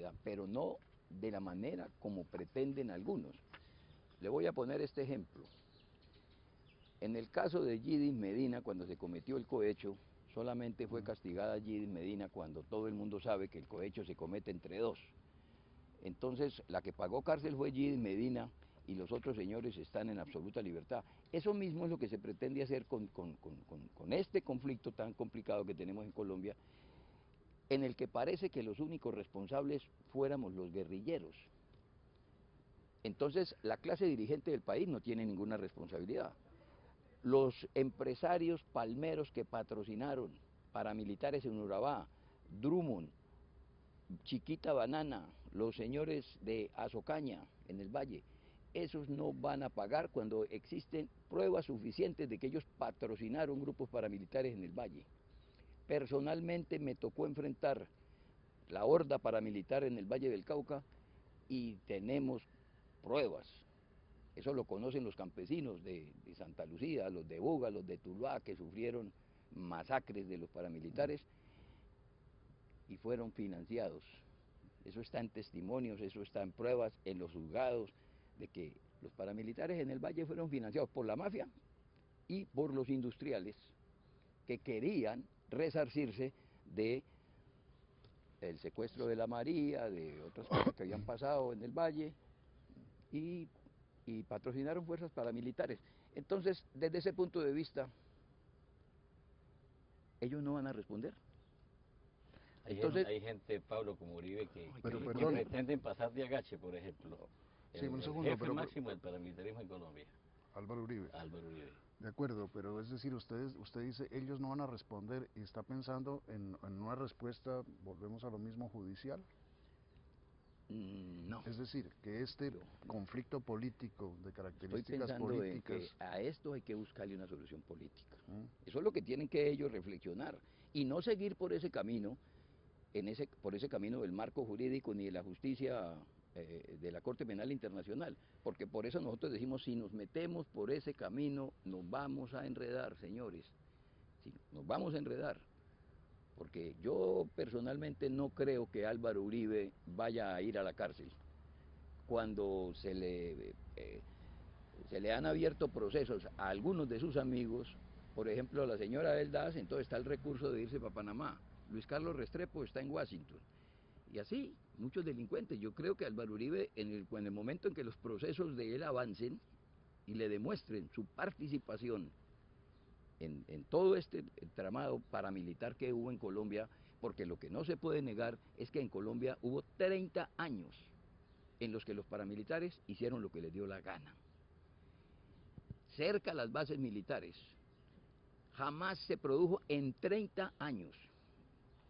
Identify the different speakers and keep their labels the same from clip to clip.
Speaker 1: responsabilidad, pero no de la manera como pretenden algunos. Le voy a poner este ejemplo. En el caso de Yidis Medina, cuando se cometió el cohecho, solamente fue castigada Yidis Medina cuando todo el mundo sabe que el cohecho se comete entre dos. Entonces, la que pagó cárcel fue Yidis Medina y los otros señores están en absoluta libertad. Eso mismo es lo que se pretende hacer con este conflicto tan complicado que tenemos en Colombia, en el que parece que los únicos responsables fuéramos los guerrilleros. Entonces, la clase dirigente del país no tiene ninguna responsabilidad. Los empresarios palmeros que patrocinaron paramilitares en Urabá, Drummond, Chiquita Banana, los señores de Azocaña en el Valle, esos no van a pagar cuando existen pruebas suficientes de que ellos patrocinaron grupos paramilitares en el Valle. Personalmente me tocó enfrentar la horda paramilitar en el Valle del Cauca y tenemos pruebas. Eso lo conocen los campesinos de Santa Lucía, los de Buga, los de Tuluá, que sufrieron masacres de los paramilitares y fueron financiados. Eso está en testimonios, eso está en pruebas, en los juzgados, de que los paramilitares en el Valle fueron financiados por la mafia y por los industriales que querían resarcirse de el secuestro de la María, de otras cosas que habían pasado en el Valle, y patrocinaron fuerzas paramilitares. Entonces, desde ese punto de vista, ellos no van a responder.
Speaker 2: Entonces, hay gente, Pablo, como Uribe, que pretenden pasar de agache, por ejemplo. El jefe máximo del paramilitarismo en Colombia.
Speaker 3: Álvaro Uribe.
Speaker 2: Álvaro Uribe.
Speaker 3: De acuerdo, pero es decir, usted dice, ellos no van a responder y está pensando en una respuesta, volvemos a lo mismo, judicial.
Speaker 1: No.
Speaker 3: Es decir, que este conflicto político de características
Speaker 1: políticas... En que a esto hay que buscarle una solución política. Eso es lo que tienen que ellos reflexionar y no seguir por ese camino, por ese camino del marco jurídico ni de la justicia de la Corte Penal Internacional, porque por eso nosotros decimos, si nos metemos por ese camino, nos vamos a enredar, señores, sí, nos vamos a enredar, porque yo personalmente no creo que Álvaro Uribe vaya a ir a la cárcel. Cuando se le han abierto procesos a algunos de sus amigos, por ejemplo a la señora Eldaz, entonces está el recurso de irse para Panamá. Luis Carlos Restrepo está en Washington. Y así, muchos delincuentes. Yo creo que Álvaro Uribe, en el momento en que los procesos de él avancen y le demuestren su participación en todo este tramado paramilitar que hubo en Colombia, porque lo que no se puede negar es que en Colombia hubo 30 años en los que los paramilitares hicieron lo que les dio la gana. Cerca a las bases militares. Jamás se produjo en 30 años.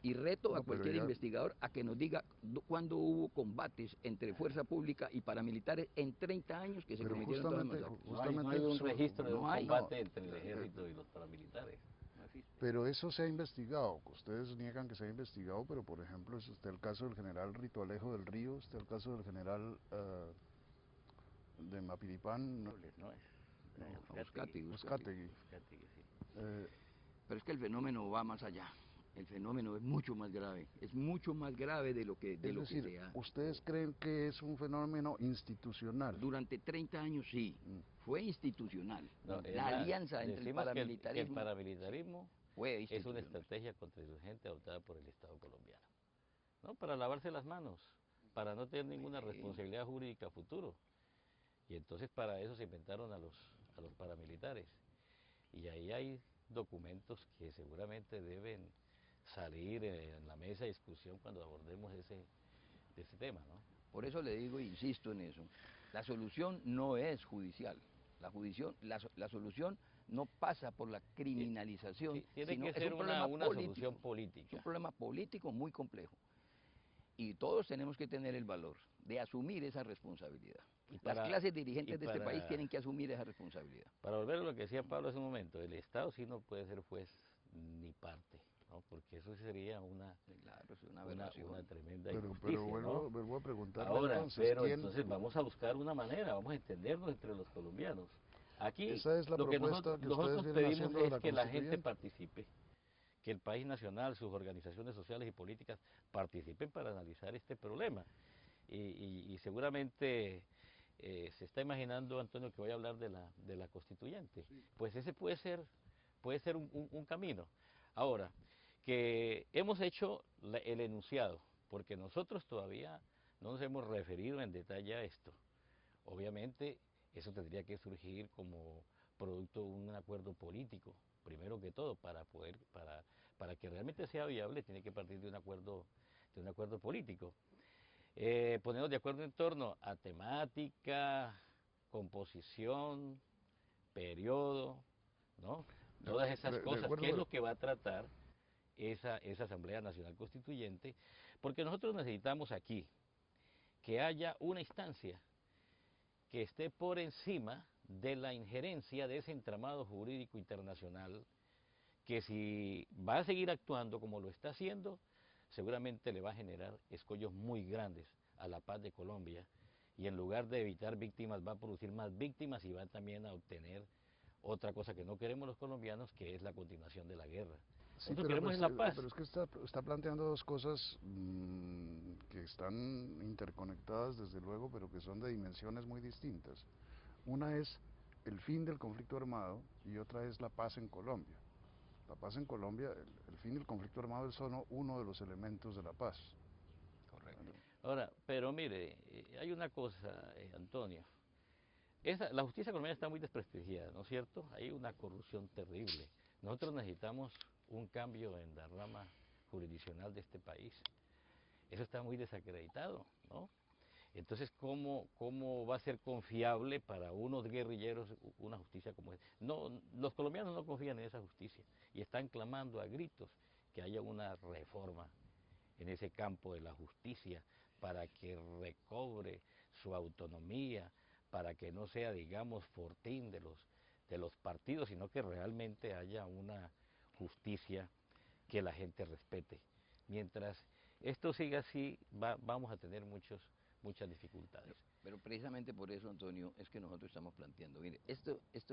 Speaker 1: Y reto a cualquier investigador a que nos diga cuándo hubo combates entre fuerza pública y paramilitares en 30 años que se cometieron todas las masacres.
Speaker 2: No hay un registro de un combate entre el ejército y los paramilitares. No existe.
Speaker 3: Pero eso se ha investigado. Ustedes niegan que se ha investigado, pero por ejemplo está el caso del general Rito Alejo del Río, está el caso del general de Mapiripán.
Speaker 2: No es.
Speaker 3: Uzcategui.
Speaker 2: Sí.
Speaker 1: Pero es que el fenómeno va más allá. El fenómeno es mucho más grave, de lo que se ha...
Speaker 3: ¿Ustedes creen que es un fenómeno institucional?
Speaker 1: Durante 30 años sí, fue institucional.
Speaker 2: No,
Speaker 1: la alianza entre el paramilitarismo...
Speaker 2: Que el paramilitarismo es una estrategia contra adoptada por el Estado colombiano, ¿no? Para lavarse las manos, para no tener ninguna responsabilidad jurídica a futuro. Y entonces para eso se inventaron a los paramilitares. Y ahí hay documentos que seguramente deben salir en la mesa de discusión cuando abordemos ese tema, ¿no?
Speaker 1: Por eso le digo e insisto en eso, la solución no es judicial, la solución no pasa por la criminalización,
Speaker 2: tiene
Speaker 1: sino
Speaker 2: que ser una solución política.
Speaker 1: Es un problema político muy complejo. Y todos tenemos que tener el valor de asumir esa responsabilidad. Las clases dirigentes de este país tienen que asumir esa responsabilidad.
Speaker 2: Para volver a lo que decía Pablo hace un momento, el Estado sí no puede ser juez ni parte, ¿no? Porque eso sería una tremenda injusticia,
Speaker 3: pero vuelvo a preguntarle
Speaker 2: ahora, entonces vamos a buscar una manera, vamos a entendernos entre los colombianos. Aquí
Speaker 3: esa es la
Speaker 2: lo que
Speaker 3: propuesta
Speaker 2: nosotros pedimos es que la gente participe, que el país nacional, sus organizaciones sociales y políticas participen para analizar este problema. Y seguramente se está imaginando, Antonio, que voy a hablar de la constituyente.
Speaker 3: Sí.
Speaker 2: Pues ese puede ser un camino. Ahora, que hemos hecho el enunciado, porque nosotros todavía no nos hemos referido en detalle a esto. Obviamente, eso tendría que surgir como producto de un acuerdo político, primero que todo, para que realmente sea viable, tiene que partir de un acuerdo político. Ponernos de acuerdo en torno a temática, composición, periodo, ¿no? Todas esas
Speaker 3: De
Speaker 2: cosas,
Speaker 3: acuerdo,
Speaker 2: ¿qué es
Speaker 3: pero
Speaker 2: lo que va a tratar esa Asamblea Nacional Constituyente? Porque nosotros necesitamos aquí que haya una instancia que esté por encima de la injerencia de ese entramado jurídico internacional, que si va a seguir actuando como lo está haciendo, seguramente le va a generar escollos muy grandes a la paz de Colombia, y en lugar de evitar víctimas va a producir más víctimas y va también a obtener otra cosa que no queremos los colombianos, que es la continuación de la guerra.
Speaker 3: sí,
Speaker 2: Nosotros queremos es la paz.
Speaker 3: pero es que está planteando dos cosas que están interconectadas desde luego, pero que son de dimensiones muy distintas. Una es el fin del conflicto armado y otra es la paz en Colombia. La paz en Colombia, el fin del conflicto armado es solo uno de los elementos de la paz.
Speaker 1: Correcto.
Speaker 2: Ahora, pero mire, hay una cosa, Antonio. La justicia colombiana está muy desprestigiada, ¿no es cierto? Hay una corrupción terrible. Nosotros necesitamos un cambio en la rama jurisdiccional de este país. Eso está muy desacreditado, ¿no? Entonces, ¿cómo va a ser confiable para unos guerrilleros una justicia como esa? No, los colombianos no confían en esa justicia y están clamando a gritos que haya una reforma en ese campo de la justicia para que recobre su autonomía, para que no sea, digamos, fortín de los partidos, sino que realmente haya una justicia que la gente respete. Mientras esto siga así, vamos a tener muchas dificultades.
Speaker 1: Pero precisamente por eso, Antonio, es que nosotros estamos planteando, mire, esto es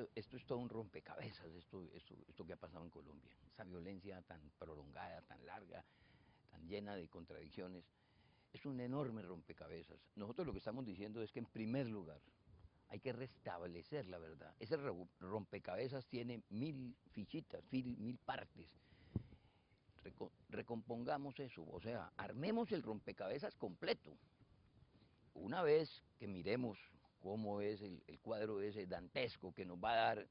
Speaker 1: todo un rompecabezas, esto que ha pasado en Colombia, esa violencia tan prolongada, tan larga, tan llena de contradicciones, es un enorme rompecabezas. Nosotros lo que estamos diciendo es que en primer lugar hay que restablecer la verdad. Ese rompecabezas tiene 1000 fichitas, 1000 partes. Recompongamos eso, o sea, armemos el rompecabezas completo. Una vez que miremos cómo es el cuadro ese dantesco que nos va a dar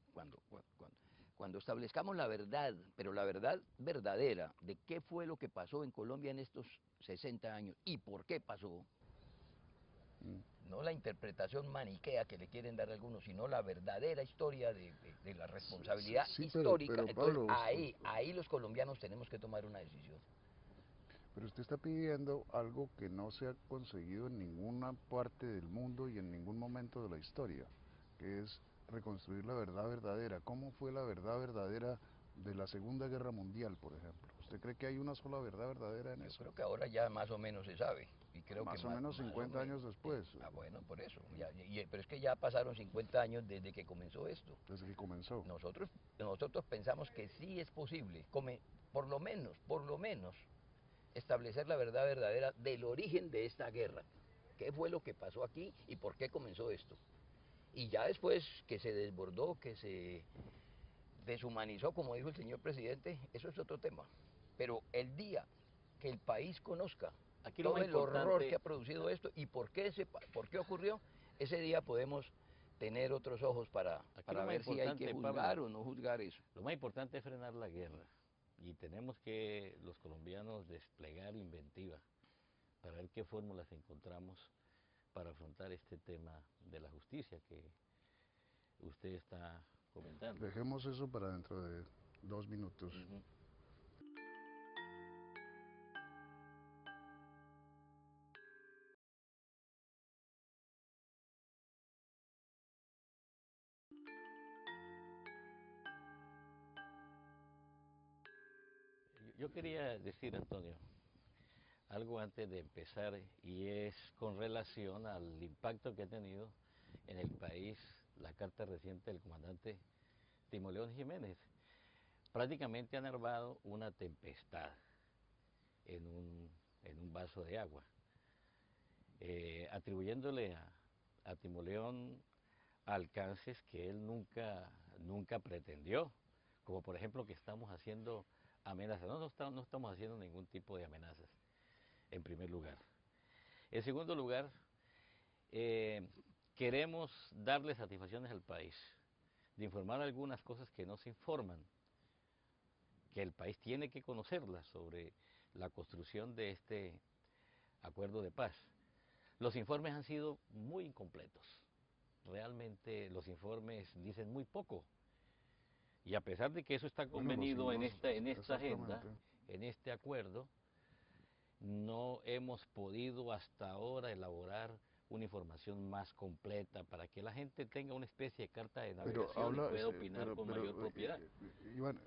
Speaker 1: cuando establezcamos la verdad, pero la verdad verdadera de qué fue lo que pasó en Colombia en estos 60 años y por qué pasó, no la interpretación maniquea que le quieren dar algunos, sino la verdadera historia de la responsabilidad
Speaker 3: Sí,
Speaker 1: histórica.
Speaker 3: pero
Speaker 1: Entonces
Speaker 3: Pablo,
Speaker 1: ahí los colombianos tenemos que tomar una decisión.
Speaker 3: pero usted está pidiendo algo que no se ha conseguido en ninguna parte del mundo y en ningún momento de la historia, que es reconstruir la verdad verdadera. ¿Cómo fue la verdad verdadera de la Segunda Guerra Mundial, por ejemplo? ¿Usted cree que hay una sola verdad verdadera en
Speaker 1: Yo
Speaker 3: eso?
Speaker 1: creo que ahora ya más o menos se sabe, y creo que
Speaker 3: Más o menos
Speaker 1: más o
Speaker 3: 50
Speaker 1: menos.
Speaker 3: años después,
Speaker 1: Bueno, por eso. Pero es que ya pasaron 50 años desde que comenzó esto.
Speaker 3: desde que comenzó.
Speaker 1: Nosotros pensamos que sí es posible, por lo menos, establecer la verdad verdadera del origen de esta guerra. ¿Qué fue lo que pasó aquí y por qué comenzó esto? Y ya después que se desbordó, que se deshumanizó, como dijo el señor presidente, eso es otro tema. Pero el día que el país conozca
Speaker 2: Aquí lo
Speaker 1: todo
Speaker 2: más
Speaker 1: el horror que
Speaker 2: importante,
Speaker 1: ha producido esto y por qué ocurrió, ese día podemos tener otros ojos
Speaker 2: aquí lo
Speaker 1: para
Speaker 2: más
Speaker 1: ver si hay que
Speaker 2: importante, Pablo,
Speaker 1: juzgar o no juzgar eso.
Speaker 2: lo más importante es frenar la guerra. Y tenemos que los colombianos desplegar inventiva para ver qué fórmulas encontramos para afrontar este tema de la justicia que usted está comentando.
Speaker 3: Dejemos eso para dentro de 2 minutos.
Speaker 2: Ujú. Yo quería decir, Antonio, algo antes de empezar, y es con relación al impacto que ha tenido en el país la carta reciente del comandante Timo León Jiménez. prácticamente han armado una tempestad en un vaso de agua, atribuyéndole a Timoleón alcances que él nunca pretendió, como por ejemplo que estamos haciendo amenazas. No estamos haciendo ningún tipo de amenazas, en primer lugar. En segundo lugar, queremos darle satisfacciones al país, de informar algunas cosas que no se informan, que el país tiene que conocerlas sobre la construcción de este acuerdo de paz. Los informes han sido muy incompletos. Realmente los informes dicen muy poco. Y a pesar de que eso está convenido en esta agenda, en este acuerdo, no hemos podido hasta ahora elaborar una información más completa para que la gente tenga una especie de carta de navegación y pueda opinar con mayor propiedad.
Speaker 3: Iván,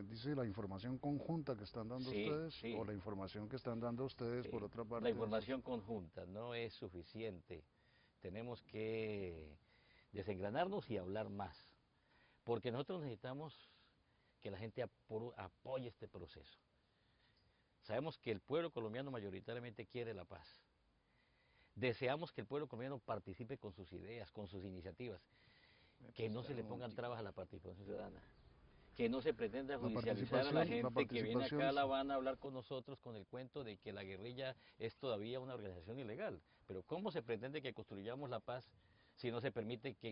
Speaker 3: dice la información conjunta que están dando ustedes,
Speaker 2: sí.
Speaker 3: o la información que están dando ustedes por otra parte.
Speaker 2: La información conjunta no es suficiente. Tenemos que desengranarnos y hablar más, porque nosotros necesitamos que la gente apoye este proceso. Sabemos que el pueblo colombiano mayoritariamente quiere la paz. Deseamos que el pueblo colombiano participe con sus ideas, con sus iniciativas, que no se le pongan trabas a la participación ciudadana, que no se pretenda judicializar a la gente que viene acá a La Habana a hablar con nosotros con el cuento de que la guerrilla es todavía una organización ilegal. Pero ¿cómo se pretende que construyamos la paz si no se permite que